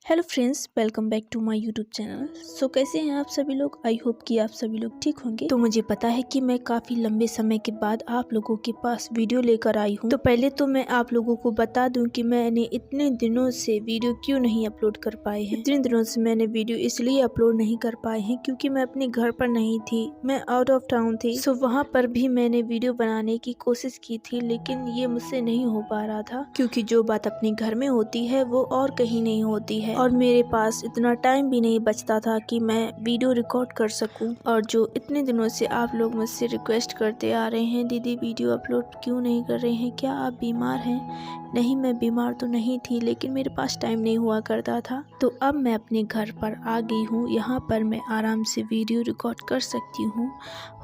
Hello friends, welcome back to my YouTube channel. कैसे हैं आप सभी लोग। आई होप कि आप सभी लोग ठीक होंगे। तो मुझे पता है कि मैं काफ़ी लंबे समय के बाद आप लोगों के पास वीडियो लेकर आई हूँ। तो पहले तो मैं आप लोगों को बता दूं कि मैंने इतने दिनों से वीडियो क्यों नहीं अपलोड कर पाए हैं। इतने दिनों से मैंने वीडियो इसलिए अपलोड नहीं कर पाए हैं क्योंकि मैं अपने घर पर नहीं थी, मैं आउट ऑफ टाउन थी। वहाँ पर भी मैंने वीडियो बनाने की कोशिश की थी, लेकिन ये मुझसे नहीं हो पा रहा था क्योंकि जो बात अपने घर में होती है वो और कहीं नहीं होती है और मेरे पास इतना टाइम भी नहीं बचता था कि मैं वीडियो रिकॉर्ड कर सकूं। और जो इतने दिनों से आप लोग मुझसे रिक्वेस्ट करते आ रहे हैं, दीदी वीडियो अपलोड क्यों नहीं कर रहे हैं, क्या आप बीमार हैं। नहीं, मैं बीमार तो नहीं थी, लेकिन मेरे पास टाइम नहीं हुआ करता था। तो अब मैं अपने घर पर आ गई हूँ, यहाँ पर मैं आराम से वीडियो रिकॉर्ड कर सकती हूँ।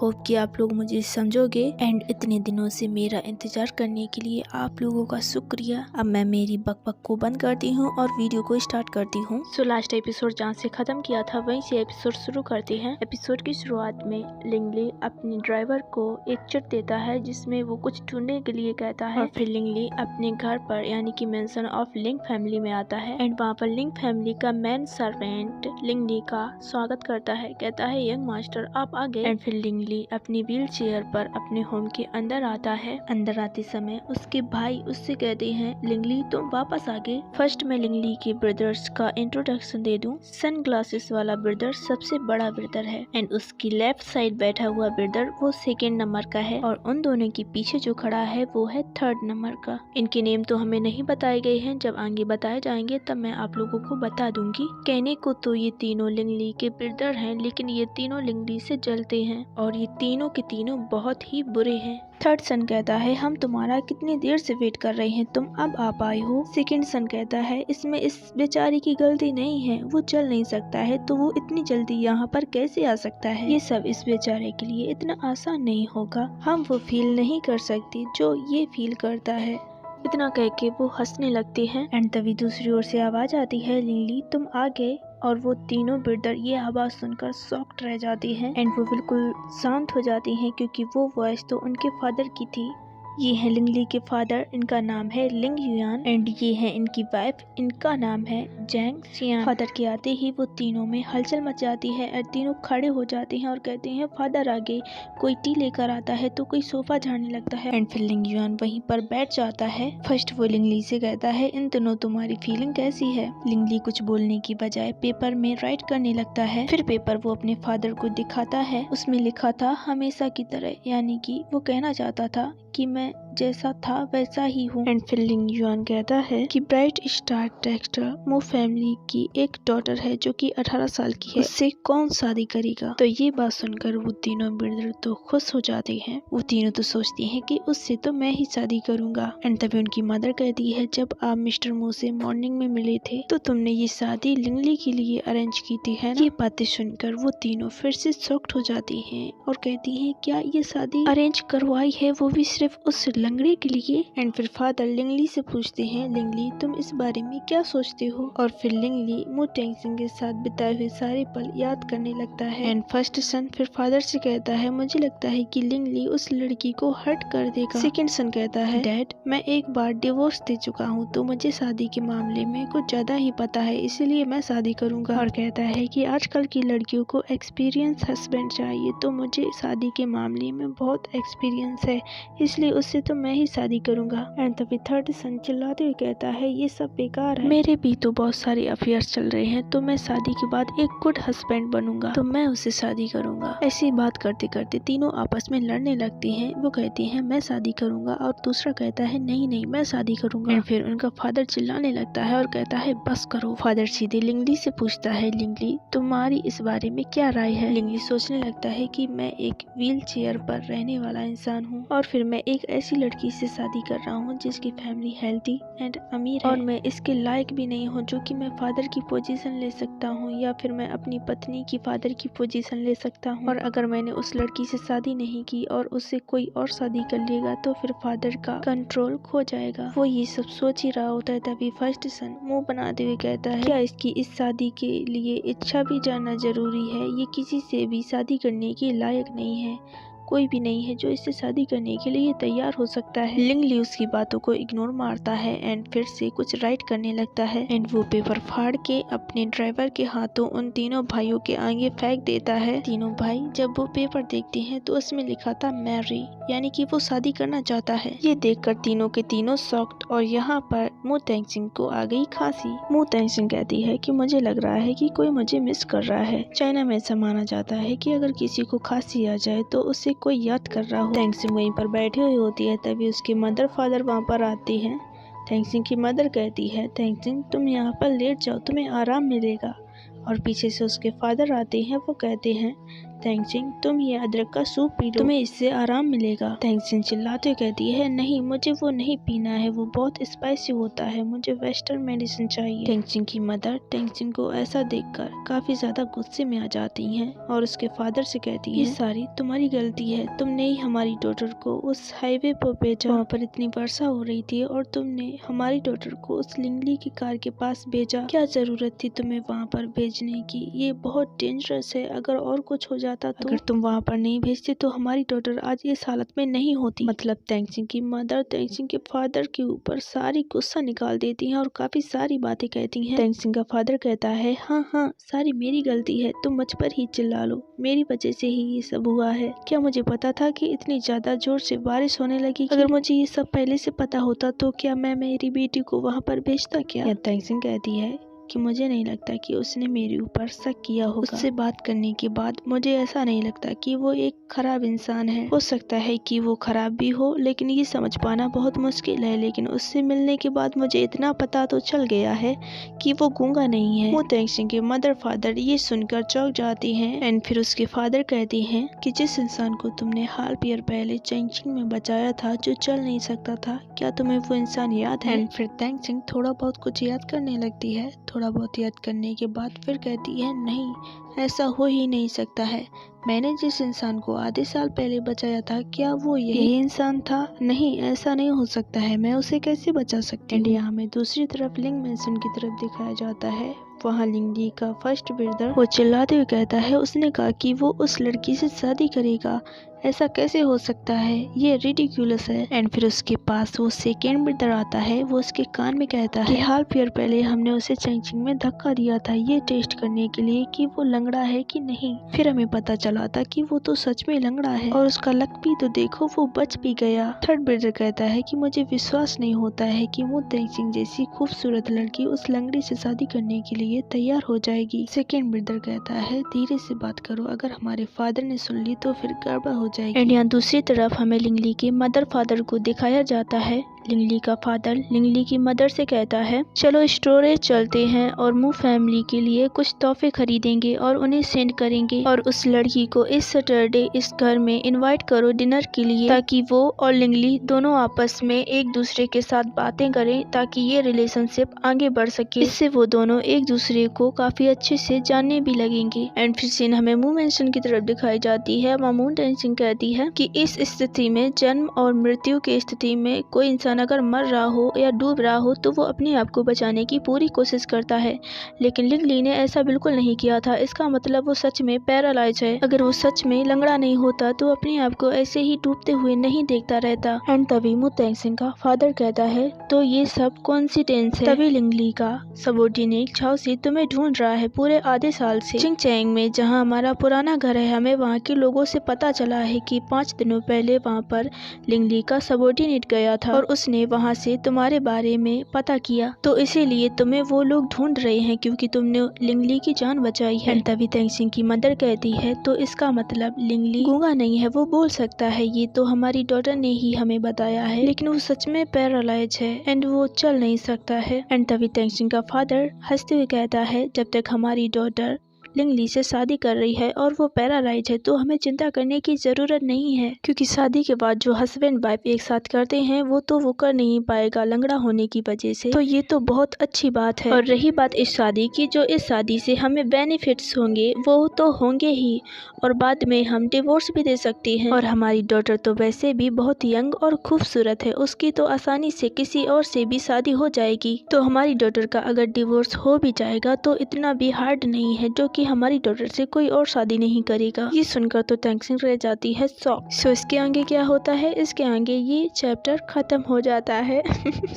होप कि आप लोग मुझे समझोगे। एंड इतने दिनों से मेरा इंतजार करने के लिए आप लोगों का शुक्रिया। अब मैं मेरी बकबक को बंद करती हूँ और वीडियो को स्टार्ट करती हूँ। लास्ट एपिसोड जहाँ से खत्म किया था वहीं से एपिसोड शुरू करते हैं। एपिसोड की शुरुआत में लिंगली अपने ड्राइवर को एक चिट देता है जिसमें वो कुछ ढूंढने के लिए कहता है। और फिर लिंगली अपने घर पर यानी कि मेंशन ऑफ लिंग फैमिली में आता है। एंड वहाँ पर लिंग फैमिली का मैन सर्वेंट लिंगली का स्वागत करता है, कहता है यंग मास्टर आप आ गए। एंड फिर लिंगली अपनी व्हील चेयर पर अपने होम के अंदर आता है। अंदर आते समय उसके भाई उससे कहते हैं लिंगली तुम वापस आ गए। फर्स्ट मैं लिंगली के ब्रदर्स का इंट्रोडक्शन दे दूं। सन ग्लासेस वाला ब्रदर सबसे बड़ा ब्रदर है एंड उसकी लेफ्ट साइड बैठा हुआ ब्रदर वो सेकेंड नंबर का है और उन दोनों के पीछे जो खड़ा है वो है थर्ड नंबर का। इनके नेम तो हमें नहीं बताए गए हैं, जब आगे बताए जाएंगे तब मैं आप लोगों को बता दूंगी। कहने को तो ये तीनों लिंगली के ब्रदर हैं, लेकिन ये तीनों लिंगली से जलते हैं और ये तीनों के तीनों बहुत ही बुरे हैं। थर्ड सन कहता है हम तुम्हारा कितनी देर से वेट कर रहे हैं, तुम अब आ पाए हो। सेकंड सन कहता है इसमें इस बेचारे की गलती नहीं है, वो चल नहीं सकता है तो वो इतनी जल्दी यहाँ पर कैसे आ सकता है। ये सब इस बेचारे के लिए इतना आसान नहीं होगा, हम वो फील नहीं कर सकते जो ये फील करता है। इतना कह के वो हंसने लगते हैं। एंड तभी दूसरी ओर से आवाज आती है लिंगली तुम आ गए। और वो तीनों ब्रदर ये आवाज सुनकर शॉक्ड रह जाते हैं एंड वो बिल्कुल शांत हो जाती हैं क्योंकि वो वॉइस तो उनके फादर की थी। ये है लिंगली के फादर, इनका नाम है लिंग युआन एंड ये है इनकी वाइफ, इनका नाम है जैंग सियान। फादर के आते ही वो तीनों में हलचल मच जाती है और तीनों खड़े हो जाते हैं और कहते हैं फादर आगे। कोई टी लेकर आता है तो कोई सोफा झाड़ने लगता है एंड फिर लिंग युआन वहीं पर बैठ जाता है। फर्स्ट वो लिंगली से कहता है इन दोनों तुम्हारी फीलिंग कैसी है। लिंगली कुछ बोलने की बजाय पेपर में राइट करने लगता है। फिर पेपर वो अपने फादर को दिखाता है, उसमें लिखा था हमेशा की तरह, यानी कि वो कहना चाहता था कि मैं जैसा था वैसा ही हूँ। एंड फिर लिंग युआन कहता है कि ब्राइट स्टार डेक्स्टर मो फैमिली की एक डॉटर है जो कि 18 साल की है, उससे कौन शादी करेगा। तो ये बात सुनकर वो तीनों ब्रदर तो खुश हो जाते हैं। वो तीनों तो सोचती हैं कि उससे तो मैं ही शादी करूंगा। एंड तभी उनकी मदर कहती है जब आप मिस्टर मो से मॉर्निंग में मिले थे तो तुमने ये शादी लिंगली के लिए अरेंज की थी, है ना। ये बातें सुनकर वो तीनों फिर से शॉक्ड हो जाती हैं और कहती हैं क्या ये शादी अरेंज करवाई है, वो भी सिर्फ उस लंगड़े के लिए। एंड फिर फादर लिंगली से पूछते हैं लिंगली तुम इस बारे में क्या सोचते हो। और फिर लिंगली मो टेंगसिंग के साथ बिताए हुए सारे पल याद करने लगता है। एंड फर्स्ट सन फिर फादर से कहता है मुझे लगता है कि लिंगली उस लड़की को हर्ट कर देगा। सेकंड सन कहता है डैड मैं एक बार डिवोर्स दे चुका हूँ तो मुझे शादी के मामले में कुछ ज्यादा ही पता है, इसलिए मैं शादी करूंगा। और कहता है कि आजकल की लड़कियों को एक्सपीरियंस हस्बैंड चाहिए, तो मुझे शादी के मामले में बहुत एक्सपीरियंस है, इसलिए उससे तो मैं ही शादी करूंगा। एंड तभी थर्ड सन चिल्लाते हुए कहता है ये सब बेकार है, मेरे भी तो बहुत सारे अफेयर्स चल रहे हैं, तो मैं शादी के बाद एक गुड हस्बैंड बनूंगा, तो मैं उससे शादी करूंगा। ऐसी बात करते करते तीनों आपस में लड़ने लगते हैं। वो कहती है मैं शादी करूंगा और दूसरा कहता है नहीं नहीं मैं शादी करूंगा। एंड फिर उनका फादर चिल्लाने लगता है और कहता है बस करो। फादर सीधे लिंगली से पूछता है लिंगली तुम्हारी इस बारे में क्या राय है। लिंगली सोचने लगता है कि मैं एक व्हील चेयर पर रहने वाला इंसान हूँ और फिर मैं एक ऐसी लड़की से शादी कर रहा हूँ जिसकी फैमिली हेल्थी एंड अमीर है और मैं इसके लायक भी नहीं हूँ जो कि मैं फादर की पोजीशन ले सकता हूँ या फिर मैं अपनी पत्नी की फादर की पोजीशन ले सकता हूँ। और अगर मैंने उस लड़की से शादी नहीं की और उससे कोई और शादी कर लेगा तो फिर फादर का कंट्रोल खो जाएगा। वो ये सब सोच ही रहा होता है तभी फर्स्ट सन मुंह बनाते हुए कहता है क्या इसकी इस शादी के लिए इच्छा भी जानना जरूरी है, ये किसी से भी शादी करने के लायक नहीं है, कोई भी नहीं है जो इससे शादी करने के लिए तैयार हो सकता है। लिंगली उसकी बातों को इग्नोर मारता है एंड फिर से कुछ राइट करने लगता है एंड वो पेपर फाड़ के अपने ड्राइवर के हाथों उन तीनों भाइयों के आगे फेंक देता है। तीनों भाई जब वो पेपर देखते हैं तो उसमें लिखा था मैरी, यानी कि वो शादी करना चाहता है। ये देखकर तीनों के तीनों शॉक्ड और यहाँ पर मु तेंगसिंग को आ गई खांसी। मु तेंगसिंग कहती है कि मुझे लग रहा है कि कोई मुझे मिस कर रहा है। चाइना में ऐसा माना जाता है कि अगर किसी को खांसी आ जाए तो उसे कोई याद कर रहा हो। तेंगसिंग वहीं पर बैठी हुई होती है, तभी उसके मदर फादर वहाँ पर आते हैं। तेंगसिंग की मदर कहती है, तेंगसिंग तुम यहाँ पर लेट जाओ, तुम्हें आराम मिलेगा। और पीछे से उसके फादर आते हैं, वो कहते हैं, तेंगसिंग तुम ये अदरक का सूप पी लो, तुम्हें इससे आराम मिलेगा। तेंगसिंग चिल्लाते कहती है, नहीं मुझे वो नहीं पीना है, वो बहुत स्पाइसी होता है, मुझे वेस्टर्न मेडिसिन चाहिए। तेंगसिंग की मदर तेंगसिंग को ऐसा देखकर काफी ज्यादा गुस्से में आ जाती हैं और उसके फादर से कहती है, ये सारी तुम्हारी गलती है, तुमने ही हमारी डॉटर को उस हाईवे पर भेजा, वहाँ पर इतनी वर्षा हो रही थी और तुमने हमारी डॉटर को उस लिंगली की कार के पास भेजा। क्या जरूरत थी तुम्हें वहाँ पर भेजने की, ये बहुत डेंजरस है, अगर और कुछ हो जाता तो अगर तुम वहाँ पर नहीं भेजते तो हमारी डॉटर आज इस हालत में नहीं होती। मतलब तेंगसिंग की मदर तेंगसिंग के फादर के ऊपर सारी गुस्सा निकाल देती हैं और काफी सारी बातें कहती हैं। तेंगसिंग का फादर कहता है, हाँ सारी मेरी गलती है, तुम मुझ पर ही चिल्ला लो, मेरी वजह से ही ये सब हुआ है। क्या मुझे पता था कि इतनी ज्यादा जोर से बारिश होने लगी? अगर मुझे ये सब पहले से पता होता तो क्या मैं मेरी बेटी को वहाँ पर भेजता क्या? तेंगसिंग कहती है कि मुझे नहीं लगता कि उसने मेरे ऊपर शक किया होगा। उससे बात करने के बाद मुझे ऐसा नहीं लगता कि वो एक खराब इंसान है। हो सकता है कि वो खराब भी हो, लेकिन ये समझ पाना बहुत मुश्किल है। लेकिन उससे मिलने के बाद मुझे इतना पता तो चल गया है कि वो गूंगा नहीं है। मु तेंगसिंग के मदर फादर ये सुनकर चौंक जाते हैं एंड फिर उसके फादर कहते हैं कि जिस इंसान को तुमने हाल ईयर पहले चैंगचिंग में बचाया था, जो चल नहीं सकता था, क्या तुम्हें वो इंसान याद है? एंड फिर तेंगसिंग थोड़ा बहुत कुछ याद करने लगती है। थोड़ा बहुत याद करने के बाद फिर कहती है, नहीं ऐसा हो ही नहीं सकता है, मैंने जिस इंसान को आधे साल पहले बचाया था, क्या वो यही इंसान था? नहीं, ऐसा नहीं हो सकता है, मैं उसे कैसे बचा सकती हूँ? इंडिया में दूसरी तरफ लिंग मैंसन की तरफ दिखाया जाता है। वहाँ लिंगली का फर्स्ट ब्रदर वो चिल्लाते हुए कहता है, उसने कहा कि वो उस लड़की से शादी करेगा, ऐसा कैसे हो सकता है, ये रिडिक्यूलस है। एंड फिर उसके पास वो सेकेंड ब्रदर आता है, वो उसके कान में कहता है कि हाल ईयर पहले हमने उसे चैंगचिंग में धक्का दिया था ये टेस्ट करने के लिए कि वो लंगड़ा है कि नहीं। फिर हमें पता चला था कि वो तो सच में लंगड़ा है और उसका लक भी तो देखो, वो बच भी गया। थर्ड ब्रदर कहता है कि मुझे विश्वास नहीं होता है कि मु तेंगसिंग जैसी खूबसूरत लड़की उस लंगड़ी से शादी करने के लिए तैयार हो जाएगी। सेकेंड ब्रदर कहता है, धीरे से बात करो, अगर हमारे फादर ने सुन ली तो फिर गड़बड़ हो जाएगी। एंड यहाँ दूसरी तरफ हमें लिंगली के मदर फादर को दिखाया जाता है। लिंगली का फादर लिंगली की मदर से कहता है, चलो स्टोरेज चलते हैं और मु फैमिली के लिए कुछ तोहफे खरीदेंगे और उन्हें सेंड करेंगे, और उस लड़की को इस सैटरडे इस घर में इनवाइट करो डिनर के लिए, ताकि वो और लिंगली दोनों आपस में एक दूसरे के साथ बातें करें, ताकि ये रिलेशनशिप आगे बढ़ सके। इससे वो दोनों एक दूसरे को काफी अच्छे से जानने भी लगेंगे। एंड फिर सीन हमें मु मेंशन की तरफ दिखाई जाती है। मु तेंगसिंग कहती है कि इस स्थिति में, जन्म और मृत्यु की स्थिति में, कोई इंसान अगर मर रहा हो या डूब रहा हो तो वो अपने आप को बचाने की पूरी कोशिश करता है, लेकिन लिंगली ने ऐसा बिल्कुल नहीं किया था। इसका मतलब वो सच में पैरालाइज है। अगर वो सच में लंगड़ा नहीं होता तो अपने आप को ऐसे ही डूबते हुए नहीं देखता रहता। एंड तभी मु तेंगसिंग का फादर कहता है, तो ये सब कोइंसिडेंस है। तभी लिंगली का सबॉर्डिनेट झाओसी तुम्हें ढूंढ रहा है पूरे आधे साल से। चिंगचैंग में जहाँ हमारा पुराना घर है, हमें वहाँ के लोगों से पता चला है कि 5 दिनों पहले वहाँ पर लिंगली का सबॉर्डिनेट गया था और उसने वहाँ से तुम्हारे बारे में पता किया, तो इसीलिए तुम्हें वो लोग ढूंढ रहे हैं क्योंकि तुमने लिंगली की जान बचाई है। तभी तेंगसिंग की मदर कहती है, तो इसका मतलब लिंगली गूंगा नहीं है, वो बोल सकता है, ये तो हमारी डॉटर ने ही हमें बताया है, लेकिन वो सच में पैरालाइज है एंड वो चल नहीं सकता है। एंड तभी तेंगसिंग का फादर हंसते हुए कहता है, जब तक हमारी डॉटर लिंगली से शादी कर रही है और वो पैरालाइज है तो हमें चिंता करने की जरूरत नहीं है, क्योंकि शादी के बाद जो हस्बैंड वाइफ एक साथ करते हैं वो तो वो कर नहीं पाएगा लंगड़ा होने की वजह से, तो ये तो बहुत अच्छी बात है। और रही बात इस शादी की, जो इस शादी से हमें बेनिफिट्स होंगे वो तो होंगे ही, और बाद में हम डिवोर्स भी दे सकते हैं। और हमारी डॉटर तो वैसे भी बहुत यंग और खूबसूरत है, उसकी तो आसानी से किसी और से भी शादी हो जाएगी। तो हमारी डॉटर का अगर डिवोर्स हो भी जाएगा तो इतना भी हार्ड नहीं है, जो कि कि हमारी डॉटर से कोई और शादी नहीं करेगा। ये सुनकर तो टेंशन रह जाती है शॉक। सो इसके आगे क्या होता है, इसके आगे ये चैप्टर खत्म हो जाता है।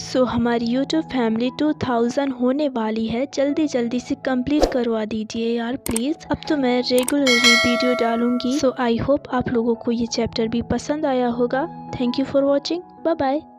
सो हमारी यूट्यूब फैमिली 2000 होने वाली है, जल्दी जल्दी से कंप्लीट करवा दीजिए यार प्लीज। अब तो मैं रेगुलरली वीडियो डालूंगी। सो आई होप आप लोगों को ये चैप्टर भी पसंद आया होगा। Thank you for watching, bye bye.